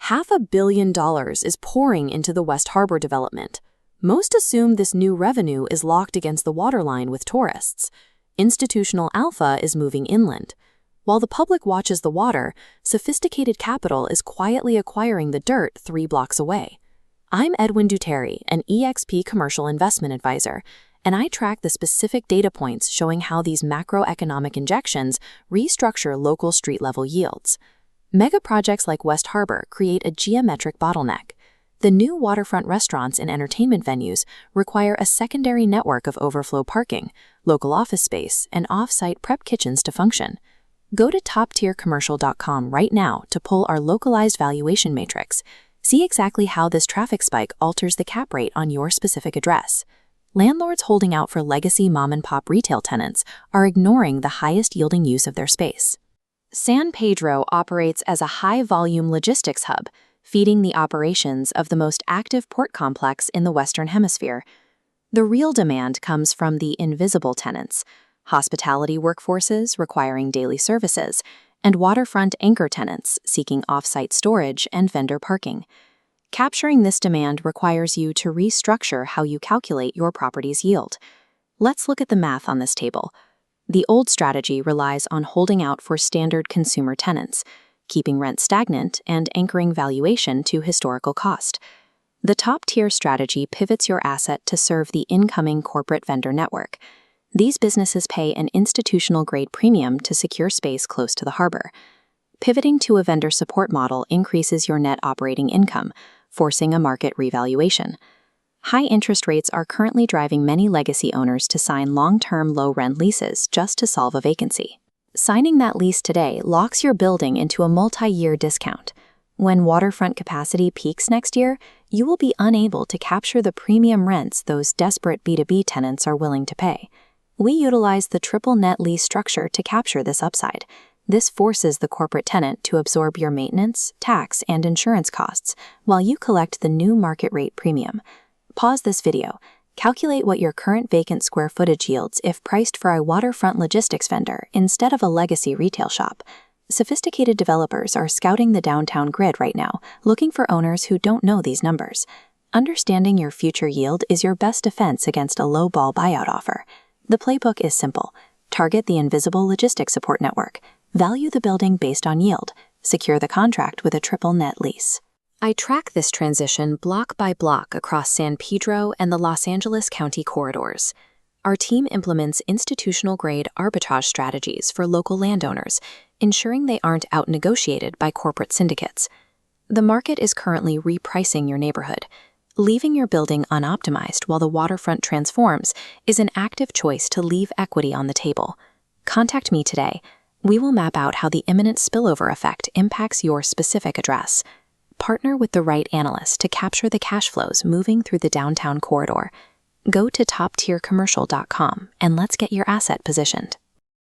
$500 million is pouring into the West Harbor development. Most assume this new revenue is locked against the waterline with tourists. Institutional alpha is moving inland. While the public watches the water, sophisticated capital is quietly acquiring the dirt 3 blocks away. I'm Edwin Duterte, an eXp commercial investment advisor, and I track the specific data points showing how these macroeconomic injections restructure local street-level yields. Mega projects like West Harbor create a geometric bottleneck. The new waterfront restaurants and entertainment venues require a secondary network of overflow parking, local office space, and off-site prep kitchens to function. Go to toptiercommercial.com right now to pull our localized valuation matrix. See exactly how this traffic spike alters the cap rate on your specific address. Landlords holding out for legacy mom-and-pop retail tenants are ignoring the highest-yielding use of their space. San Pedro operates as a high-volume logistics hub, feeding the operations of the most active port complex in the Western Hemisphere. The real demand comes from the invisible tenants, hospitality workforces requiring daily services, and waterfront anchor tenants seeking off-site storage and vendor parking. Capturing this demand requires you to restructure how you calculate your property's yield. Let's look at the math on this table. The old strategy relies on holding out for standard consumer tenants, keeping rent stagnant and anchoring valuation to historical cost. The top-tier strategy pivots your asset to serve the incoming corporate vendor network. These businesses pay an institutional-grade premium to secure space close to the harbor. Pivoting to a vendor support model increases your net operating income, forcing a market revaluation. High interest rates are currently driving many legacy owners to sign long-term low-rent leases just to solve a vacancy. Signing that lease today locks your building into a multi-year discount. When waterfront capacity peaks next year, you will be unable to capture the premium rents those desperate B2B tenants are willing to pay. We utilize the triple net lease structure to capture this upside. This forces the corporate tenant to absorb your maintenance, tax, and insurance costs while you collect the new market rate premium. Pause this video. Calculate what your current vacant square footage yields if priced for a waterfront logistics vendor instead of a legacy retail shop. Sophisticated developers are scouting the downtown grid right now, looking for owners who don't know these numbers. Understanding your future yield is your best defense against a low-ball buyout offer. The playbook is simple. Target the invisible logistics support network. Value the building based on yield. Secure the contract with a triple net lease. I track this transition block by block across San Pedro and the Los Angeles County corridors. Our team implements institutional-grade arbitrage strategies for local landowners, ensuring they aren't out-negotiated by corporate syndicates. The market is currently repricing your neighborhood. Leaving your building unoptimized while the waterfront transforms is an active choice to leave equity on the table. Contact me today. We will map out how the imminent spillover effect impacts your specific address. Partner with the right analyst to capture the cash flows moving through the downtown corridor. Go to toptiercommercial.com and let's get your asset positioned.